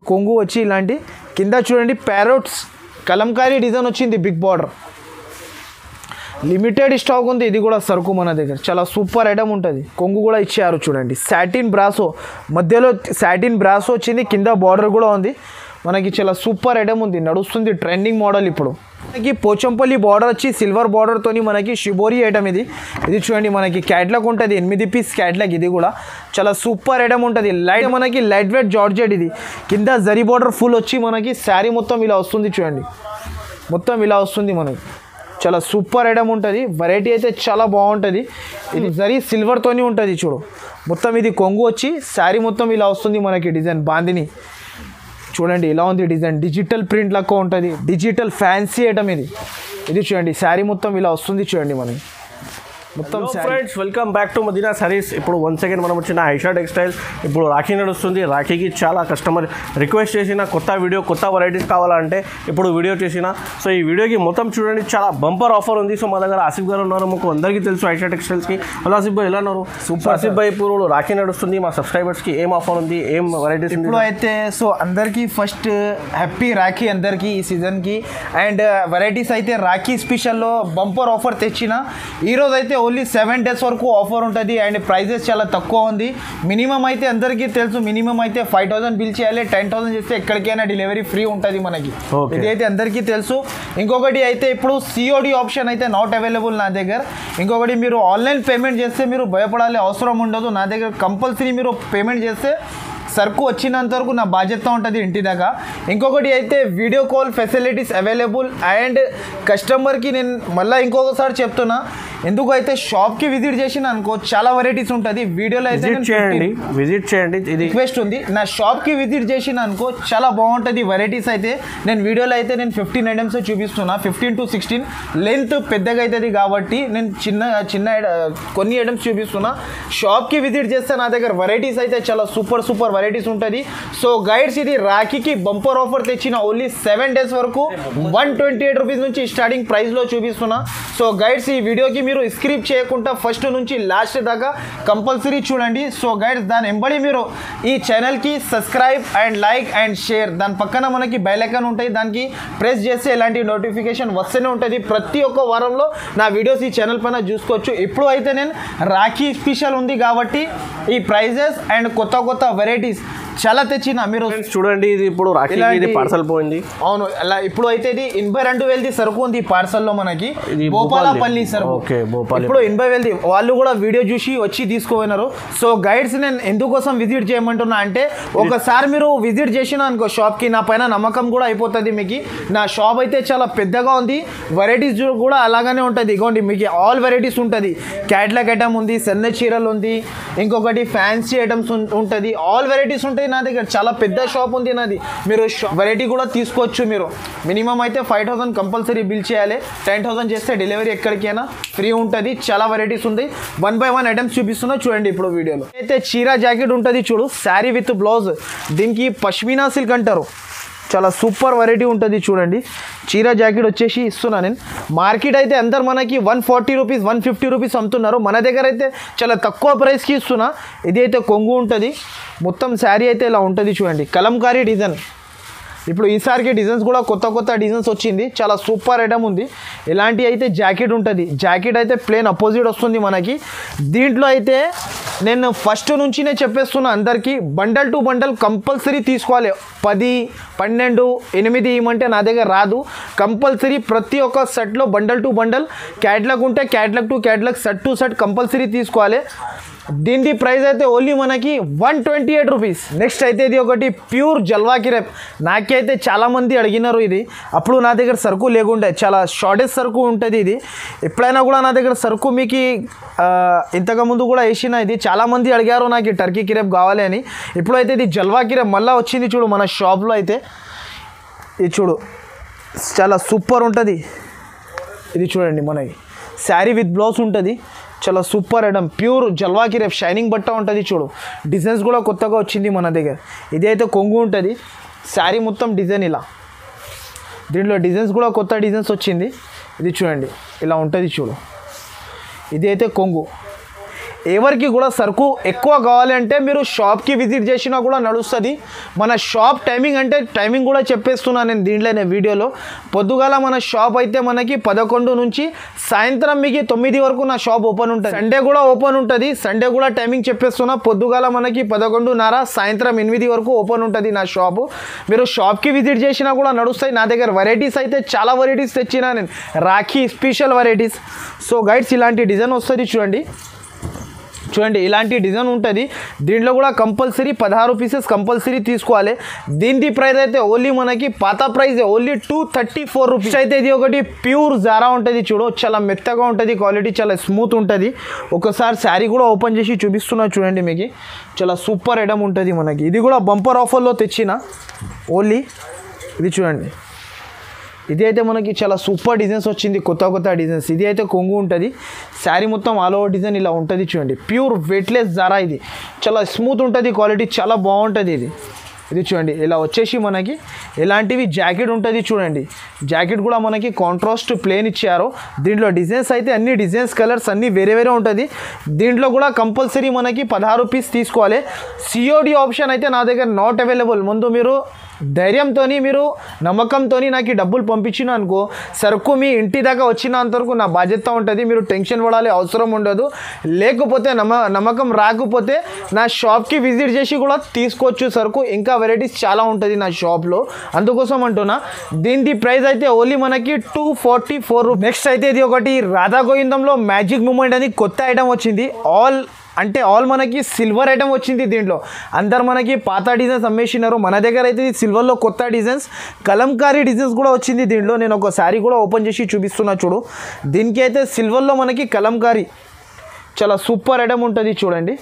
కొంగు వచ్చి ఇలాంటి కింద చూడండి ప్యారోట్స్ కలంకారీ డిజైన్ వచ్చింది బిగ్ బార్డర్ లిమిటెడ్ స్టాక్ ఉంది ఇది కూడా సరుకు మన దగ్గర చాలా సూపర్ ఐటమ్ ఉంటుంది కొంగు కూడా ఇచ్చారు చూడండి సాటిన్ బ్రాసో మధ్యలో సాటిన్ బ్రాసో వచ్చింది కింద బార్డర్ కూడా ఉంది మనకి చాలా సూపర్ ఐటమ్ ఉంది నడుస్తుంది ట్రెండింగ్ మోడల్ ఇప్పుడు మనకి పోచంపల్లి బార్డర్ వచ్చి సిల్వర్ బార్డర్తోని మనకి షిబోరి ఐటమ్ ఇది చూడండి మనకి క్యాట్లాగ్ ఉంటుంది 8 పీస్ క్యాట్లాగ్ ఇది కూడా చాలా సూపర్ ఐటమ్ ఉంటుంది మనకి లైట్ వెయిట్ జార్జెట్ ఇది కింద జరీ బార్డర్ ఫుల్ వచ్చి మనకి శారీ మొత్తం ఇలా వస్తుంది చూడండి మొత్తం ఇలా వస్తుంది మనకి చాలా సూపర్ ఐటమ్ ఉంటుంది వెరైటీ అయితే చాలా బాగుంటుంది ఇది జరీ సిల్వర్తోని ఉంటుంది చూడు మొత్తం ఇది కొంగు వచ్చి శారీ మొత్తం ఇలా వస్తుంది మనకి డిజైన్ బాందిని చూడండి ఇలా ఉంది డిజైన్ డిజిటల్ ప్రింట్ లెక్క ఉంటుంది డిజిటల్ ఫ్యాన్సీ ఐటమ్ ఇది చూడండి శారీ మొత్తం ఇలా వస్తుంది చూడండి మనకి మొత్తం friends welcome back to Madina sarees ఇప్పుడు వన్స్ అగైన్ మనం వచ్చిన ఐషా టెక్స్టైల్ ఇప్పుడు రాఖీ నడుస్తుంది రాఖీకి చాలా కస్టమర్ రిక్వెస్ట్ చేసిన కొత్త వీడియో కొత్త వెరైటీస్ కావాలంటే ఇప్పుడు వీడియో చేసిన సో ఈ వీడియోకి మొత్తం చూడండి చాలా బంపర్ ఆఫర్ ఉంది సో మా దగ్గర ఆసిఫ్ గారు ఉన్నారు మాకు అందరికీ తెలుసు ఐషా టెక్స్టైల్స్కి హలో ఆసిఫ్ భాయ్ ఎలా ఉన్నారు సూపర్ ఆసిఫ్ భాయ్ ఇప్పుడు రాఖీ నడుస్తుంది మా సబ్స్క్రైబర్స్కి ఏం ఆఫర్ ఉంది ఏం వెరైటీస్ ఇప్పుడు అయితే సో అందరికీ ఫస్ట్ హ్యాపీ రాఖీ అందరికీ ఈ సీజన్కి అండ్ వెరైటీస్ అయితే రాఖీ స్పెషల్లో బంపర్ ఆఫర్ తెచ్చిన ఈరోజు అయితే ఓన్లీ 7 days వరకు ఆఫర్ ఉంటుంది అండ్ ప్రైజెస్ చాలా తక్కువ ఉంది మినిమం అయితే అందరికీ తెలుసు మినిమం అయితే 5,000 బిల్ చేయాలి 10,000 చేస్తే ఎక్కడికైనా డెలివరీ ఫ్రీ ఉంటుంది మనకి ఇది అయితే అందరికీ తెలుసు ఇంకొకటి అయితే ఇప్పుడు సిఓడి ఆప్షన్ అయితే నాట్ అవైలబుల్ నా దగ్గర ఇంకొకటి మీరు ఆన్లైన్ పేమెంట్ చేస్తే మీరు భయపడాలి అవసరం ఉండదు నా దగ్గర కంపల్సరీ మీరు పేమెంట్ చేస్తే సరుకు వచ్చినంత వరకు నా బాధ్యత ఉంటుంది ఇంటి దాకా ఇంకొకటి అయితే video call facilities available and కస్టమర్కి నేను మళ్ళీ ఇంకొకసారి చెప్తున్నా ఎందుకు అయితే షాప్కి విజిట్ చేసిన అనుకో చాలా వెరైటీస్ ఉంటుంది వీడియోలో అయితే విజిట్ చేయండి ఇది రిక్వెస్ట్ ఉంది నా షాప్కి విజిట్ చేసిన అనుకో చాలా బాగుంటుంది వెరైటీస్ అయితే నేను వీడియోలో అయితే నేను 15 ఐటమ్స్ చూపిస్తున్నా 15 to 16 లెంత్ పెద్దగా అవుతుంది కాబట్టి నేను చిన్న కొన్ని ఐటమ్స్ చూపిస్తున్నా షాప్కి విజిట్ చేస్తే నా దగ్గర వెరైటీస్ అయితే చాలా సూపర్ వెరైటీస్ ఉంటుంది సో గైడ్స్ ఇది రాఖీకి బంపర్ ఆఫర్ తెచ్చిన ఓన్లీ 7 days వరకు 128 రూపీస్ నుంచి స్టార్టింగ్ ప్రైస్లో చూపిస్తున్నా సో గైడ్స్ ఈ వీడియోకి మీరు స్క్రిప్ చేయకుండా ఫస్ట్ నుంచి లాస్ట్ దాకా కంపల్సరీ చూడండి సో గైడ్స్ దాని వెంబడి మీరు ఈ ఛానల్కి subscribe and like and share దాని పక్కన మనకి బెల్ ఐకాన్ ఉంటుంది దానికి ప్రెస్ చేస్తే ఎలాంటి నోటిఫికేషన్ వస్తూనే ఉంటుంది ప్రతి ఒక్క వారంలో నా వీడియోస్ ఈ ఛానల్ పైన చూసుకోవచ్చు ఇప్పుడు అయితే నేను రాఖీ స్పెషల్ ఉంది కాబట్టి ఈ ప్రైజెస్ అండ్ కొత్త వెరైటీస్ చాలా తెచ్చిన మీరు చూడండి ఇది ఇప్పుడు రాఖీ ఇది పార్సల్ పోయింది అవును అలా ఇప్పుడు అయితే ఇది 82,000 సరుకు ఉంది పార్సల్లో మనకి భోపాలపల్లి సరుకు ఇప్పుడు 80,000 వాళ్ళు కూడా వీడియో చూసి వచ్చి తీసుకుపోయినారు సో గైడ్స్ నేను ఎందుకోసం విజిట్ చేయమంటున్నా అంటే ఒకసారి మీరు విజిట్ చేసిన అనుకో షాప్కి నా పైన నమ్మకం కూడా అయిపోతుంది మీకు నా షాప్ అయితే చాలా పెద్దగా ఉంది వెరైటీస్ కూడా అలాగనే ఉంటుంది ఇగోండి మీకు ఆల్ వెరైటీస్ ఉంటుంది క్యాట్లాగ్ ఐటమ్ ఉంది సన్న చీరలు ఉంది ఇంకొకటి ఫ్యాన్సీ ఐటమ్స్ ఉంటుంది ఆల్ వెరైటీస్ ఉంటాయి నా దగ్గర చాలా పెద్ద షాప్ ఉంది నాది మీరు వెరైటీ కూడా తీసుకోవచ్చు మీరు మినిమం అయితే 5,000 కంపల్సరీ బిల్ చేయాలి 10,000 చేస్తే డెలివరీ ఎక్కడికైనా ఫ్రీ ఉంటుంది చాలా వెరైటీస్ ఉంది 1 by 1 ఐటమ్స్ చూపిస్తున్నా చూడండి ఇప్పుడు వీడియోలో అయితే చీర జాకెట్ ఉంటుంది చూడు శారీ విత్ బ్లౌజ్ దీనికి పష్మీనా సిల్క్ అంటారు చాలా సూపర్ వెరైటీ ఉంటుంది చూడండి చీర జాకెట్ వచ్చేసి ఇస్తున్నా నేను మార్కెట్ అయితే అందరు మనకి 140 రూపీస్ 150 రూపీస్ అమ్ముతున్నారు మన దగ్గర అయితే చాలా తక్కువ ప్రైస్కి ఇస్తున్నా ఇది అయితే కొంగు ఉంటుంది మొత్తం శారీ అయితే ఇలా ఉంటుంది చూడండి కలంకారీ డిజైన్ ఇప్పుడు ఈసారికి డిజైన్స్ కూడా కొత్త డిజైన్స్ వచ్చింది చాలా సూపర్ ఐటమ్ ఉంది ఇలాంటి అయితే జాకెట్ ఉంటుంది జాకెట్ అయితే ప్లేన్ అపోజిట్ వస్తుంది మనకి దీంట్లో అయితే నేను ఫస్ట్ నుంచినే చెప్పేస్తున్నా అందరికీ బండల్ టు బండల్ కంపల్సరీ తీసుకోవాలి 10, 12, 8 ఇవ్వమంటే నా దగ్గర రాదు కంపల్సరీ ప్రతి ఒక్క సెట్లో బండల్ టు బండల్ క్యాట్లాగ్ ఉంటే catalogue to catalogue set to set compulsory తీసుకోవాలి దీని ప్రైస్ అయితే ఓన్లీ మనకి 128 రూపీస్ నెక్స్ట్ అయితే ఇది ఒకటి ప్యూర్ జల్వా కిరేప్ నాకైతే చాలామంది అడిగినారు ఇది అప్పుడు నా దగ్గర సరుకు లేకుండే చాలా షార్టేజ్ సరుకు ఉంటుంది ఇది ఎప్పుడైనా కూడా నా దగ్గర సరుకు మీకు ఇంతకుముందు కూడా వేసిన ఇది చాలామంది అడిగారు నాకు టర్కీ కిరేప్ కావాలి అని ఇప్పుడైతే ఇది జల్వా కిరేప్ మళ్ళీ వచ్చింది చూడు మన షాప్లో అయితే ఇది చూడు చాలా సూపర్ ఉంటుంది ఇది చూడండి మనకి శారీ విత్ బ్లౌజ్ ఉంటుంది చాలా సూపర్ ఐటమ్ ప్యూర్ జల్వాకి రేపు షైనింగ్ బట్ట ఉంటుంది చూడు డిజైన్స్ కూడా కొత్తగా వచ్చింది మన దగ్గర ఇదైతే కొంగు ఉంటుంది శారీ మొత్తం డిజైన్ ఇలా దీంట్లో డిజైన్స్ కూడా కొత్త డిజైన్స్ వచ్చింది ఇది చూడండి ఇలా ఉంటుంది చూడు ఇది అయితే కొంగు ఎవరికి కూడా సరుకు ఎక్కువ కావాలంటే మీరు షాప్కి విజిట్ చేసినా కూడా నడుస్తుంది. మన షాప్ టైమింగ్ అంటే టైమింగ్ కూడా చెప్పేస్తున్నాను నేను దీంట్లోనే వీడియోలో. పొద్దుగాల మన షాప్ అయితే మనకి 11 నుంచి సాయంత్రం మీకు 9 వరకు నా షాప్ ఓపెన్ ఉంటుంది. సండే కూడా ఓపెన్ ఉంటుంది. సండే కూడా టైమింగ్ చెప్పేస్తున్నా. పొద్దుగాల మనకి 11:30, సాయంత్రం 8 వరకు ఓపెన్ ఉంటుంది నా షాపు. మీరు షాప్కి విజిట్ చేసినా కూడా నడుస్తాయి. నా దగ్గర వెరైటీస్ అయితే చాలా వెరైటీస్ తెచ్చినా నేను, Rakhi special varieties. So guides ఇలాంటి డిజైన్ వస్తుంది చూడండి. ఇలాంటి డిజైన్ ఉంటుంది. దీంట్లో కూడా కంపల్సరీ 16 పీసెస్ కంపల్సరీ తీసుకోవాలి. దీని ప్రైస్ అయితే ఓన్లీ మనకి పాత ప్రైస్ ఓన్లీ 234 రూపీస్ అయితే. ఇది ఒకటి ప్యూర్ జారా ఉంటుంది చూడు, చాలా మెత్తగా ఉంటుంది, క్వాలిటీ చాలా స్మూత్ ఉంటుంది. ఒకసారి శారీ కూడా ఓపెన్ చేసి చూపిస్తున్నా చూడండి మీకు. చాలా సూపర్ ఐటమ్ ఉంటుంది మనకి. ఇది కూడా బంపర్ ఆఫర్లో తెచ్చిన ఓన్లీ. ఇది చూడండి, ఇది అయితే మనకి చాలా సూపర్ డిజైన్స్ వచ్చింది, కొత్త డిజైన్స్. ఇది అయితే కొంగు ఉంటుంది. శారీ మొత్తం ఆల్ ఓవర్ డిజైన్ ఇలా ఉంటుంది చూడండి. Pure weightless Zara. ఇది చాలా స్మూత్ ఉంటుంది, క్వాలిటీ చాలా బాగుంటుంది. ఇది చూడండి, ఇలా వచ్చేసి మనకి ఎలాంటివి జాకెట్ ఉంటుంది చూడండి. జాకెట్ కూడా మనకి కాంట్రాస్ట్ ప్లేన్ ఇచ్చారు. దీంట్లో డిజైన్స్ అయితే అన్ని డిజైన్స్ కలర్స్ అన్నీ వేరే ఉంటుంది. దీంట్లో కూడా కంపల్సరీ మనకి 16 పీస్ తీసుకోవాలి. సిఓడి ఆప్షన్ అయితే నా దగ్గర నాట్ అవైలబుల్. ముందు మీరు ధైర్యంతో మీరు నమ్మకంతో నాకు డబ్బులు పంపించిన అనుకో, సరుకు మీ ఇంటి దాకా వచ్చినంతవరకు నా బాధ్యత ఉంటుంది. మీరు టెన్షన్ పడాలి అవసరం ఉండదు. లేకపోతే నమ్మకం రాకపోతే నా షాప్కి విజిట్ చేసి కూడా తీసుకోవచ్చు సరుకు. ఇంకా వెరైటీస్ చాలా ఉంటుంది నా షాప్లో, అందుకోసం అంటున్నా. దీని ప్రైస్ అయితే ఓన్లీ మనకి 244 రూపీస్. నెక్స్ట్ అయితే ఇది ఒకటి రాధా గోవిందంలో మ్యాజిక్ మూమెంట్ అని కొత్త ఐటమ్ వచ్చింది. ఆల్ మనకి సిల్వర్ ఐటమ్ వచ్చింది. దీంట్లో అందరు మనకి పాత డిజైన్స్ అమ్మేసినారు. మన దగ్గర అయితే సిల్వర్లో కొత్త డిజైన్స్, కలంకారీ డిజైన్స్ కూడా వచ్చింది దీంట్లో. నేను ఒక శారీ కూడా ఓపెన్ చేసి చూపిస్తున్నా చూడు. దీనికి అయితే సిల్వర్లో మనకి కలంకారీ చాలా సూపర్ ఐటమ్ ఉంటుంది చూడండి.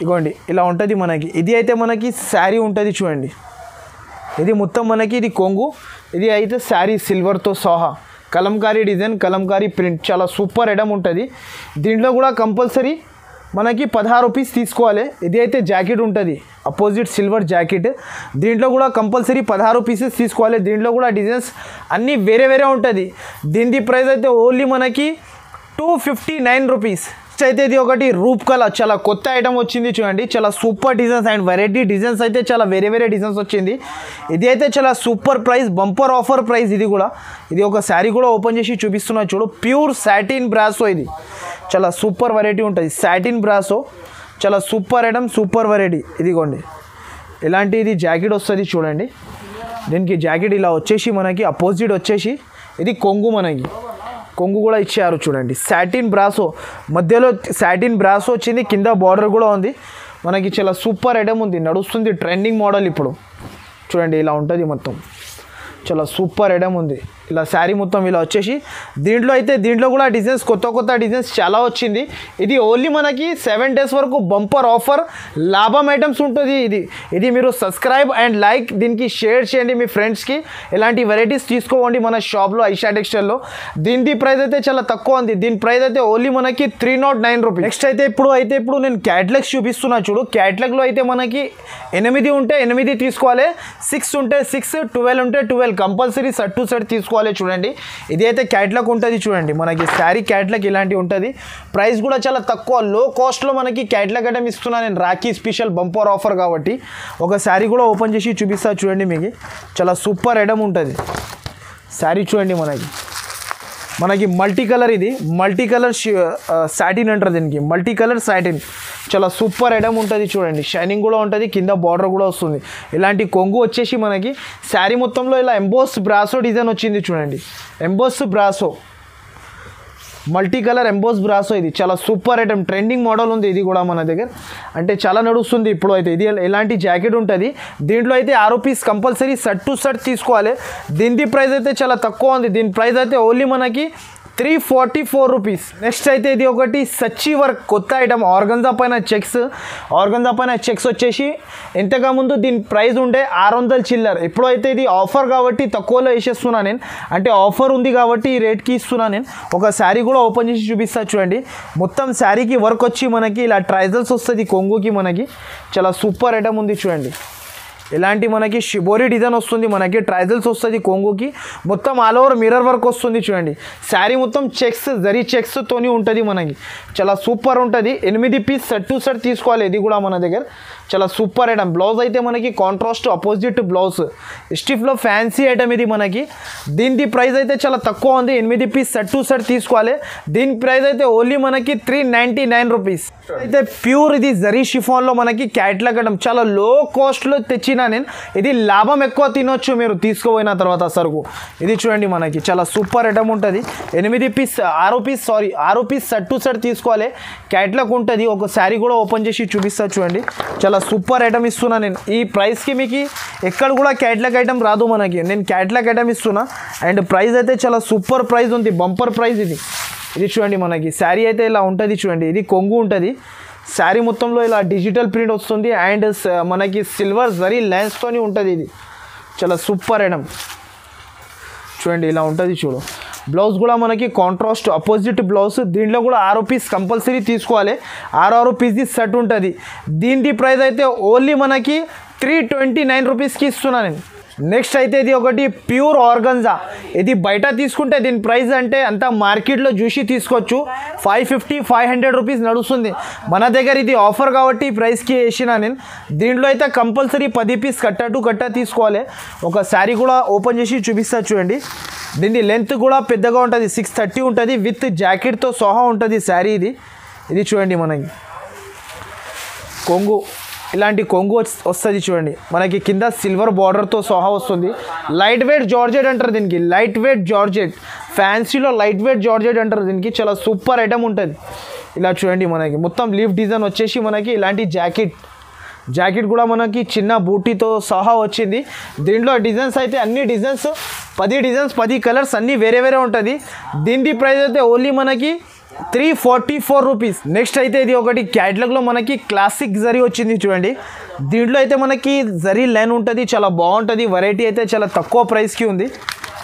ఇగోండి ఇలా ఉంటుంది మనకి. ఇది అయితే మనకి శారీ ఉంటుంది చూడండి. ఇది మొత్తం మనకి ఇది కొంగు. ఇది అయితే శారీ సిల్వర్తో సహా కలంకారీ డిజైన్, కలంకారీ ప్రింట్, చాలా సూపర్ ఐటమ్ ఉంటుంది. దీంట్లో కూడా కంపల్సరీ మనకి 16 పీస్ తీసుకోవాలి. ఇది అయితే జాకెట్ ఉంటుంది, అపోజిట్ సిల్వర్ జాకెట్. దీంట్లో కూడా కంపల్సరీ 16 పీసెస్ తీసుకోవాలి. దీంట్లో కూడా డిజైన్స్ అన్నీ వేరే ఉంటుంది. దీని ప్రైస్ అయితే ఓన్లీ మనకి 259 రూపీస్ అయితే. ఇది ఒకటి రూప్ కలర్, చాలా కొత్త ఐటమ్ వచ్చింది చూడండి. చాలా super designs and variety designs అయితే చాలా వేరే డిజైన్స్ వచ్చింది. ఇది అయితే చాలా super price, bumper offer price. ఇది ఒక శారీ కూడా ఓపెన్ చేసి చూపిస్తున్నా చూడు. Pure satin brasso. ఇది చాలా సూపర్ వెరైటీ ఉంటుంది. సాటిన్ బ్రాసో చాలా సూపర్ ఐటమ్, సూపర్ వెరైటీ. ఇదిగోండి ఇలాంటి ఇది జాకెట్ వస్తుంది చూడండి. దీనికి జాకెట్ ఇలా వచ్చేసి మనకి అపోజిట్ వచ్చేసి ఇది కొంగు, మనకి కొంగు కూడా ఇచ్చారు చూడండి. సాటిన్ బ్రాసో, మధ్యలో సాటిన్ బ్రాసో వచ్చింది, కింద బార్డర్ కూడా ఉంది మనకి. చాలా సూపర్ ఐటమ్ ఉంది, నడుస్తుంది, ట్రెండింగ్ మోడల్ ఇప్పుడు చూడండి. ఇలా ఉంటుంది మొత్తం, చాలా సూపర్ ఐటమ్ ఉంది. ఇలా శారీ మొత్తం ఇలా వచ్చేసి దీంట్లో కూడా డిజైన్స్ కొత్త డిజైన్స్ చాలా వచ్చింది. ఇది ఓన్లీ మనకి 7 days వరకు బంపర్ ఆఫర్ లాభం ఐటమ్స్ ఉంటుంది. ఇది మీరు సబ్స్క్రైబ్ అండ్ లైక్, దీనికి షేర్ చేయండి మీ ఫ్రెండ్స్కి. ఇలాంటి వెరైటీస్ తీసుకోండి మన షాప్లో ఐషా టెక్స్టైల్లో. దీని ప్రైస్ అయితే చాలా తక్కువ ఉంది. దీని ప్రైస్ అయితే ఓన్లీ మనకి 309 రూపీస్. నెక్స్ట్ అయితే ఇప్పుడు నేను క్యాటలాగ్స్ చూపిస్తున్నా చూడు. క్యాటలాగ్లో అయితే మనకి 8 ఉంటే 8 తీసుకోవాలి, 6 ఉంటే 6, 12 ఉంటే 12 కంపల్సరీ సెట్ టు సెట్ తీసుకోవాలి చూడండి. ఇది అయితే క్యాటలాగ్ ఉంటుంది చూడండి. మనకి శారీ క్యాటలాగ్ ఇలాంటివి ఉంటుంది. ప్రైస్ కూడా చాలా తక్కువ, లో కాస్ట్లో మనకి క్యాటలాగ్ ఐటమ్ ఇస్తున్నా నేను. రాఖీ స్పెషల్ బంపర్ ఆఫర్ కాబట్టి ఒక శారీ కూడా ఓపెన్ చేసి చూపిస్తా చూడండి మీకు. చాలా సూపర్ ఐటమ్ ఉంటుంది శారీ చూడండి. మనకి మల్టీ కలర్, ఇది మల్టీ కలర్ సాటిన్ అంటారు దీనికి, మల్టీ కలర్ సాటిన్. చాలా సూపర్ ఐటమ్ ఉంటుంది చూడండి. షైనింగ్ కూడా ఉంటుంది, కింద బార్డర్ కూడా వస్తుంది. ఇలాంటి కొంగు వచ్చేసి మనకి శారీ మొత్తంలో ఇలా ఎంబోస్ బ్రాసో డిజైన్ వచ్చింది చూడండి. Emboss brasso, multi colour emboss brasso. ఇది చాలా సూపర్ ఐటమ్, ట్రెండింగ్ మోడల్ ఉంది. ఇది కూడా మన దగ్గర అంటే చాలా నడుస్తుంది ఇప్పుడు అయితే. ఇది ఎలాంటి జాకెట్ ఉంటుంది. దీంట్లో అయితే 6 piece compulsory set to set తీసుకోవాలి. దీని ప్రైస్ అయితే చాలా తక్కువ ఉంది. దీని ప్రైస్ అయితే ఓన్లీ మనకి 344 రూపీస్. నెక్స్ట్ అయితే ఇది ఒకటి సచ్చి వర్క్ కొత్త ఐటమ్, ఆర్గంజా పైన చెక్స్ వచ్చేసి ఎంతగా ముందు దీని ప్రైస్ ఉండే 600 చిల్లర్. ఇప్పుడు అయితే ఇది ఆఫర్ కాబట్టి తక్కువలో వేసేస్తున్నా నేను. అంటే ఆఫర్ ఉంది కాబట్టి ఈ రేట్కి ఇస్తున్నా నేను. ఒక శారీ కూడా ఓపెన్ చేసి చూపిస్తా చూడండి. మొత్తం శారీకి వర్క్ వచ్చి మనకి ఇలా ట్రైజల్స్ వస్తుంది కొంగుకి మనకి. చాలా సూపర్ ఐటమ్ ఉంది చూడండి. ఇలాంటి మనకి షిబోరి డిజైన్ వస్తుంది, మనకి ట్రైజల్స్ వస్తుంది కొంగుకి, మొత్తం ఆల్ ఓవర్ మిర్రర్ వర్క్ వస్తుంది చూడండి. శారీ మొత్తం చెక్స్ జరీ చెక్స్తోని ఉంటుంది మనకి, చాలా సూపర్ ఉంటుంది. 8 పీస్ సెట్ టు సెట్ తీసుకోవాలి, ఇది కూడా మన దగ్గర చాలా సూపర్ ఐటమ్. బ్లౌజ్ అయితే మనకి కాంట్రాస్ట్ అపోజిట్ బ్లౌజ్, స్టిఫ్లో ఫ్యాన్సీ ఐటమ్ ఇది మనకి. దీని ప్రైస్ అయితే చాలా తక్కువ ఉంది, 8 పీస్ సెట్ టు సెట్ తీసుకోవాలి. దీని ప్రైస్ అయితే ఓన్లీ మనకి 399 రూపీస్. అయితే ప్యూర్ ఇది జరీ షిఫాన్లో మనకి క్యాట్లాగ్ ఐటమ్, చాలా లో కాస్ట్లో తెచ్చిన నేను, ఇది లాభం ఎక్కువ తినొచ్చు మీరు తీసుకుపోయిన తర్వాత సరుకు. ఇది చూడండి మనకి చాలా సూపర్ ఐటమ్ ఉంటుంది. 6 పీస్ సెట్ టు సెట్ తీసుకోవాలి, క్యాట్లాగ్ ఉంటుంది. ఒక శారీ కూడా ఓపెన్ చేసి చూపిస్తా చూడండి, చాలా సూపర్ ఐటమ్ ఇస్తున్నా నేను. ఈ ప్రైస్కి మీకు ఎక్కడ కూడా క్యాట్లాగ్ ఐటమ్ రాదు మనకి, నేను క్యాట్లాగ్ ఐటమ్ ఇస్తున్నా. అండ్ ప్రైస్ అయితే చాలా సూపర్ ప్రైస్ ఉంది, బంపర్ ప్రైస్ ఇది. ఇది చూడండి మనకి శారీ అయితే ఇలా ఉంటుంది చూడండి, ఇది కొంగు ఉంటుంది. శారీ మొత్తంలో ఇలా డిజిటల్ ప్రింట్ వస్తుంది అండ్ మనకి సిల్వర్ జరీ లెన్స్తోని ఉంటుంది. ఇది చాలా సూపర్ ఐటమ్ చూడండి, ఇలా ఉంటుంది చూడు. బ్లౌజ్ కూడా మనకి కాంట్రాస్ట్ అపోజిట్ బ్లౌజ్, దీంట్లో కూడా 6 పీస్ కంపల్సరీ తీసుకోవాలి. 6 పీస్ది సెట్ ఉంటుంది. దీని ప్రైస్ అయితే ఓన్లీ మనకి 329 రూపీస్కి ఇస్తున్నాను నేను. నెక్స్ట్ అయితే ఇది ఒకటి ప్యూర్ ఆర్గంజా, ఇది బయట తీసుకుంటే దీని ప్రైస్ అంటే అంత మార్కెట్లో చూసి తీసుకోవచ్చు, 550-500 రూపీస్ నడుస్తుంది. మన దగ్గర ఇది ఆఫర్ కాబట్టి ప్రైస్కి వేసిన నేను. దీంట్లో అయితే కంపల్సరీ 10 పీస్ కట్ట తీసుకోవాలి. ఒక శారీ కూడా ఓపెన్ చేసి చూపిస్తా చూడండి. దీని లెంత్ కూడా పెద్దగా ఉంటుంది, 630 ఉంటుంది, విత్ జాకెట్తో సహా ఉంటుంది శారీ. ఇది చూడండి మనకి కొంగు, ఇలాంటి కొంగు వస్తుంది చూడండి మనకి, కింద సిల్వర్ బార్డర్తో సహా వస్తుంది. లైట్ వెయిట్ జార్జెట్ అంటారు దీనికి, లైట్ వెయిట్ జార్జెట్, ఫ్యాన్సీలో లైట్ వెయిట్ జార్జెట్ అంటారు దీనికి. చాలా సూపర్ ఐటమ్ ఉంటుంది. ఇలా చూడండి మనకి మొత్తం లీఫ్ డిజైన్ వచ్చేసి మనకి ఇలాంటి జాకెట్ కూడా మనకి చిన్న బూటీతో సహా వచ్చింది. దీంట్లో డిజైన్స్ అయితే అన్ని డిజైన్స్ 10 డిజైన్స్ 10 కలర్స్ అన్నీ వేరే ఉంటుంది. దీని ప్రైస్ అయితే ఓన్లీ మనకి 344 రూపీస్. నెక్స్ట్ అయితే ఇది ఒకటి క్యాటలాగ్లో మనకి క్లాసిక్ జరీ వచ్చింది చూడండి. దీంట్లో అయితే మనకి జరీ లైన్ ఉంటుంది, చాలా బాగుంటుంది. వెరైటీ అయితే చాలా తక్కువ ప్రైస్కి ఉంది,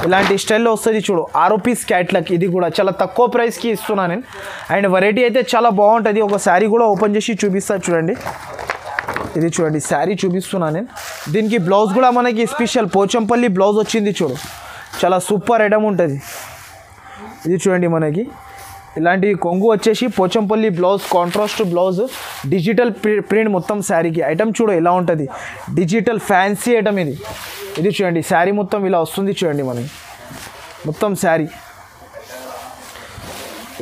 ఇలాంటి స్టైల్లో వస్తుంది చూడు. 6 పీస్ క్యాటలాగ్, ఇది కూడా చాలా తక్కువ ప్రైస్కి ఇస్తున్నాను నేను. అండ్ వెరైటీ అయితే చాలా బాగుంటుంది. ఒక శారీ కూడా ఓపెన్ చేసి చూపిస్తా చూడండి. ఇది చూడండి శారీ చూపిస్తున్నాను నేను. దీనికి బ్లౌజ్ కూడా మనకి స్పెషల్ పోచంపల్లి బ్లౌజ్ వచ్చింది చూడు, చాలా సూపర్ ఐటమ్ ఉంటుంది. ఇది చూడండి మనకి ఇలాంటి కొంగు వచ్చేసి Pochampally blouse, contrast blouse, digital print మొత్తం శారీకి. ఐటమ్ చూడు ఎలా ఉంటుంది, డిజిటల్ ఫ్యాన్సీ ఐటమ్ ఇది చూడండి. శారీ మొత్తం ఇలా వస్తుంది చూడండి మనకి, మొత్తం శారీ.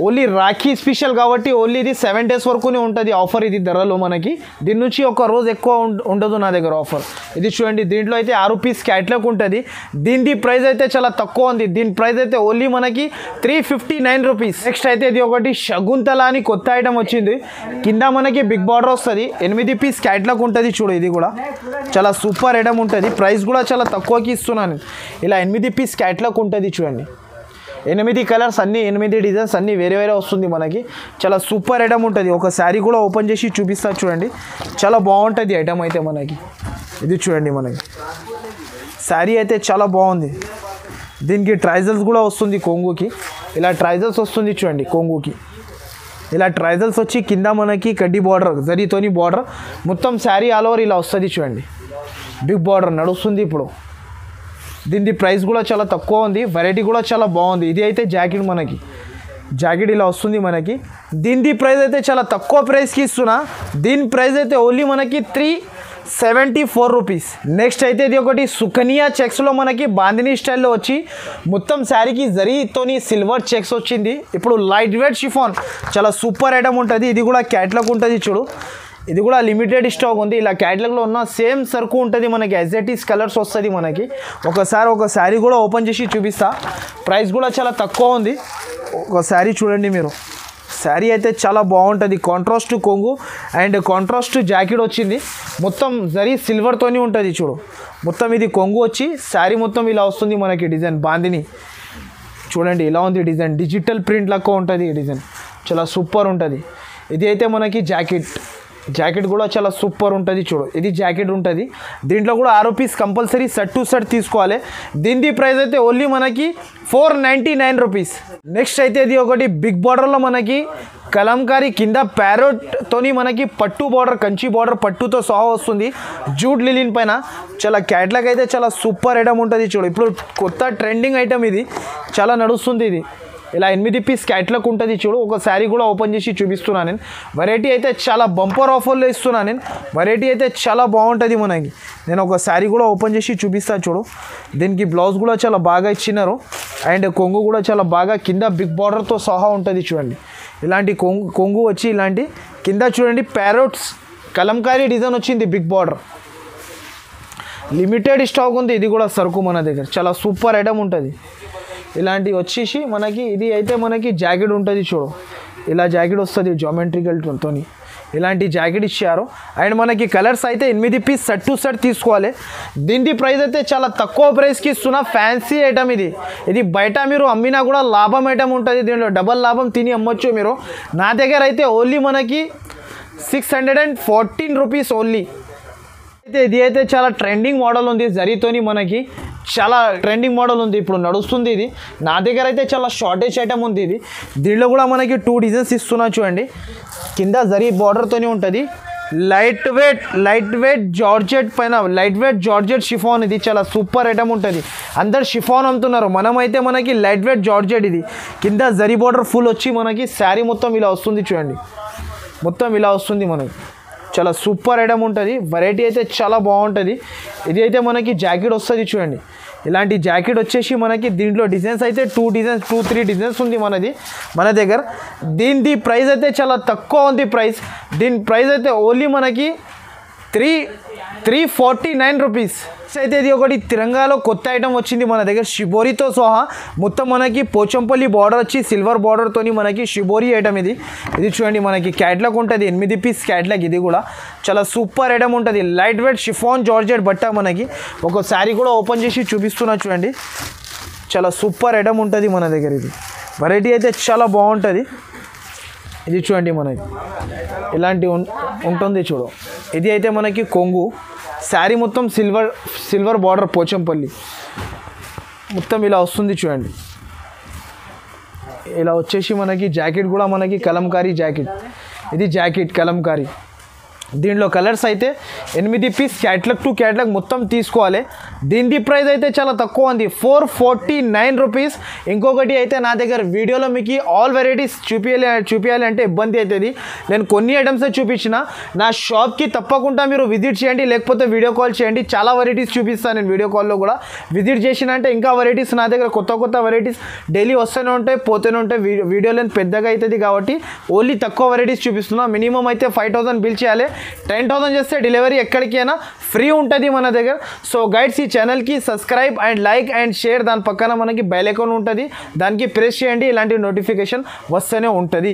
ఓన్లీ రాఖీ స్పెషల్ కాబట్టి ఓన్లీ ఇది 7 days వరకునే ఉంటుంది ఆఫర్. ఇది ధరలో మనకి దీని నుంచి ఒక రోజు ఎక్కువ ఉండదు నా దగ్గర ఆఫర్. ఇది చూడండి దీంట్లో అయితే 6 పీస్ క్యాటలాగ్ ఉంటుంది. దీని ప్రైస్ అయితే చాలా తక్కువ ఉంది, దీని ప్రైస్ అయితే ఓన్లీ మనకి 359 రూపీస్. నెక్స్ట్ అయితే ఇది ఒకటి శగుంతల అని కొత్త ఐటమ్ వచ్చింది. కింద మనకి బిగ్ బార్డర్ వస్తుంది, 8 పీస్ క్యాటలాగ్ ఉంటుంది చూడు. ఇది కూడా చాలా సూపర్ ఐటమ్ ఉంటుంది, ప్రైస్ కూడా చాలా తక్కువకి ఇస్తున్నాను. ఇలా 8 పీస్ క్యాటలాగ్ ఉంటుంది చూడండి. 8 కలర్స్ అన్నీ, 8 డిజైన్స్ అన్నీ వేరే వస్తుంది మనకి. చాలా సూపర్ ఐటమ్ ఉంటుంది. ఒక శారీ కూడా ఓపెన్ చేసి చూపిస్తా చూడండి, చాలా బాగుంటుంది ఐటమ్ అయితే మనకి. ఇది చూడండి మనకి శారీ అయితే చాలా బాగుంది. దీనికి ట్రైజల్స్ కూడా వస్తుంది కొంగుకి, ఇలా ట్రైజల్స్ వస్తుంది చూడండి కొంగుకి. ఇలా ట్రైజల్స్ వచ్చి కింద మనకి కడ్డీ బార్డర్, జరీతోని బార్డర్, మొత్తం శారీ ఆల్ ఓవర్ ఇలా వస్తుంది చూడండి. బిగ్ బార్డర్ నడుస్తుంది ఇప్పుడు. దీని ప్రైస్ కూడా చాలా తక్కువ ఉంది, వెరైటీ కూడా చాలా బాగుంది. ఇది అయితే జాకెట్ మనకి, జాకెట్ ఇలా వస్తుంది మనకి. దీని ప్రైస్ అయితే చాలా తక్కువ ప్రైస్కి ఇస్తున్నా. దీని ప్రైస్ అయితే ఓన్లీ మనకి 374 రూపీస్. నెక్స్ట్ అయితే ఇది ఒకటి సుకన్యా చెక్స్లో మనకి బాందినీ స్టైల్లో వచ్చి మొత్తం శారీకి జరీతోని సిల్వర్ చెక్స్ వచ్చింది. ఇప్పుడు లైట్ వెయిట్ షిఫాన్, చాలా సూపర్ ఐటమ్ ఉంటుంది. ఇది కూడా క్యాటలాగ్ ఉంటుంది చూడు. ఇది కూడా లిమిటెడ్ స్టాక్ ఉంది. ఇలా క్యాటలాగ్లో ఉన్న సేమ్ సరుకు ఉంటుంది మనకి, ఎగ్జాక్టీస్ కలర్స్ వస్తుంది మనకి. ఒకసారి ఒక శారీ కూడా ఓపెన్ చేసి చూపిస్తా, ప్రైస్ కూడా చాలా తక్కువ ఉంది. ఒక శారీ చూడండి మీరు, శారీ అయితే చాలా బాగుంటుంది. కాంట్రాస్ట్ కొంగు అండ్ కాంట్రాస్ట్ జాకెట్ వచ్చింది, మొత్తం జరీ సిల్వర్తోని ఉంటుంది చూడు. మొత్తం ఇది కొంగు వచ్చి శారీ మొత్తం ఇలా వస్తుంది మనకి. డిజైన్ బాందిని చూడండి ఇలా ఉంది డిజైన్, డిజిటల్ ప్రింట్ లెక్క ఉంటుంది ఈ డిజైన్, చాలా సూపర్ ఉంటుంది. ఇది అయితే మనకి జాకెట్ కూడా చాలా సూపర్ ఉంటుంది చూడు. ఇది జాకెట్ ఉంటుంది. దీంట్లో కూడా 6 piece compulsory set to set తీసుకోవాలి. దీని ప్రైస్ అయితే ఓన్లీ మనకి 499 రూపీస్. నెక్స్ట్ అయితే ఇది ఒకటి బిగ్ బార్డర్లో మనకి కలంకారీ కింద ప్యారోట్తోని మనకి పట్టు బార్డర్, కంచి బార్డర్ పట్టుతో సహా వస్తుంది. జూట్ లిలిన్ పైన చాలా క్యాట్లాగ్ అయితే చాలా సూపర్ ఐటమ్ ఉంటుంది. చూడు ఇప్పుడు కొత్త ట్రెండింగ్ ఐటమ్ ఇది, చాలా నడుస్తుంది ఇది. ఇలా 8 పీస్ క్యాట్లాగ్ ఉంటుంది. చూడు ఒక శారీ కూడా ఓపెన్ చేసి చూపిస్తున్నాను నేను. వెరైటీ అయితే చాలా బంపర్ ఆఫర్లో ఇస్తున్నాను నేను. వెరైటీ అయితే చాలా బాగుంటుంది మనకి. నేను ఒక శారీ కూడా ఓపెన్ చేసి చూపిస్తాను. చూడు దీనికి బ్లౌజ్ కూడా చాలా బాగా ఇచ్చినారు. అండ్ కొంగు కూడా చాలా బాగా కింద బిగ్ బార్డర్తో సహా ఉంటుంది. చూడండి ఇలాంటి కొంగు వచ్చి ఇలాంటి కింద చూడండి ప్యారోట్స్ కలంకారీ డిజైన్ వచ్చింది. బిగ్ బార్డర్ లిమిటెడ్ స్టాక్ ఉంది. ఇది కూడా సరుకు మన దగ్గర చాలా సూపర్ ఐటమ్ ఉంటుంది. ఇలాంటివి వచ్చేసి మనకి ఇది అయితే మనకి జాకెట్ ఉంటుంది. చూడు ఇలా జాకెట్ వస్తుంది జామెట్రికల్తో. ఇలాంటి జాకెట్ ఇచ్చారు. అండ్ మనకి కలర్స్ అయితే 8 పీస్ సెట్ టు సెట్ తీసుకోవాలి. దీని ప్రైస్ అయితే చాలా తక్కువ ప్రైస్కి ఇస్తున్నా. ఫ్యాన్సీ ఐటమ్ ఇది. ఇది బయట మీరు అమ్మినా కూడా లాభం ఐటమ్ ఉంటుంది. దీంట్లో డబల్ లాభం తిని అమ్మొచ్చు మీరు. నా దగ్గర అయితే ఓన్లీ మనకి 614 రూపీస్ ఓన్లీ. అయితే ఇది అయితే చాలా ట్రెండింగ్ మోడల్ ఉంది. జరీతోని మనకి చాలా ట్రెండింగ్ మోడల్ ఉంది, ఇప్పుడు నడుస్తుంది ఇది. నా దగ్గర అయితే చాలా షార్టేజ్ ఐటమ్ ఉంది ఇది. దీంట్లో కూడా మనకి 2 డిజైన్స్ ఇస్తున్నా చూడండి. కింద జరీ బార్డర్తోనే ఉంటుంది. లైట్ వెయిట్ జార్జెట్ పైన లైట్ వెయిట్ జార్జెట్ షిఫాన్. ఇది చాలా సూపర్ ఐటమ్ ఉంటుంది. అందరు షిఫాన్ అమ్ముతున్నారు, మనమైతే మనకి లైట్ వెయిట్ జార్జెట్. ఇది కింద జరీ బార్డర్ ఫుల్ వచ్చి మనకి శారీ మొత్తం ఇలా వస్తుంది. చూడండి మొత్తం ఇలా వస్తుంది మనకి. చాలా సూపర్ ఐటమ్ ఉంటుంది. వెరైటీ అయితే చాలా బాగుంటుంది. ఇది అయితే మనకి జాకెట్ వస్తుంది. చూడండి ఇలాంటి జాకెట్ వచ్చేసి మనకి దీంట్లో డిజైన్స్ అయితే 2-3 డిజైన్స్ ఉంది మన దగ్గర. దీని ప్రైస్ అయితే చాలా తక్కువ ఉంది ప్రైస్. దీని ప్రైస్ అయితే ఓన్లీ మనకి 349 రూపీస్. అయితే ఇది ఒకటి తిరంగాలో కొత్త ఐటమ్ వచ్చింది మన దగ్గర షిబోరితో సహా. మొత్తం మనకి పోచంపల్లి బార్డర్ వచ్చి సిల్వర్ బార్డర్తో మనకి షిబోరి ఐటమ్ ఇది. ఇది చూడండి మనకి క్యాట్లాగ్ ఉంటుంది. 8 పీస్ క్యాట్లాగ్. ఇది కూడా చాలా సూపర్ ఐటమ్ ఉంటుంది. లైట్ వెయిట్ షిఫాన్ జార్జెట్ బట్ట మనకి. ఒక శారీ కూడా ఓపెన్ చేసి చూపిస్తున్నా చూడండి. చాలా సూపర్ ఐటమ్ ఉంటుంది మన దగ్గర. ఇది వెరైటీ అయితే చాలా బాగుంటుంది. ఇది చూడండి మనకి ఇలాంటి ఉంటుంది. చూడు ఇది అయితే మనకి కొంగు. శారీ మొత్తం సిల్వర్ బార్డర్ పోచంపల్లి మొత్తం ఇలా వస్తుంది. చూడండి ఇలా వచ్చేసి మనకి జాకెట్ కూడా మనకి కలంకారీ జాకెట్. ఇది జాకెట్ కలంకారీ. దీంట్లో కలర్స్ అయితే 8 పీస్ క్యాట్లాగ్ టు క్యాట్లాగ్ మొత్తం తీసుకోవాలి. దీని ప్రైస్ అయితే చాలా తక్కువ ఉంది, 449 రూపీస్. ఇంకొకటి అయితే నా దగ్గర వీడియోలో మీకు ఆల్ వెరైటీస్ చూపించాలి అంటే ఇబ్బంది అవుతుంది. నేను కొన్ని ఐటమ్స్ చూపించిన. నా షాప్కి తప్పకుండా మీరు విజిట్ చేయండి, లేకపోతే వీడియో కాల్ చేయండి. చాలా వెరైటీస్ చూపిస్తాను నేను వీడియో కాల్లో కూడా. విజిట్ చేసిన అంటే ఇంకా వెరైటీస్ నా దగ్గర కొత్త వెరైటీస్ డైలీ వస్తూనే ఉంటాయి, పోతూనే ఉంటాయి. వీడియో లెంత్ పెద్దగా అవుతుంది కాబట్టి ఓన్లీ తక్కువ వెరైటీస్ చూపిస్తున్నా. మినిమం అయితే 5000 బిల్ చేయాలి. 10,000 చేస్తే డెలివరీ ఎక్కడికైనా ఫ్రీ ఉంటుంది మన దగ్గర. సో గైడ్స్ ఈ ఛానల్కి subscribe and like and share. దాని పక్కన మనకి బెల్ ఐకాన్ ఉంటుంది, దానికి ప్రెస్ చేయండి. ఇలాంటి నోటిఫికేషన్ వస్తూనే ఉంటుంది.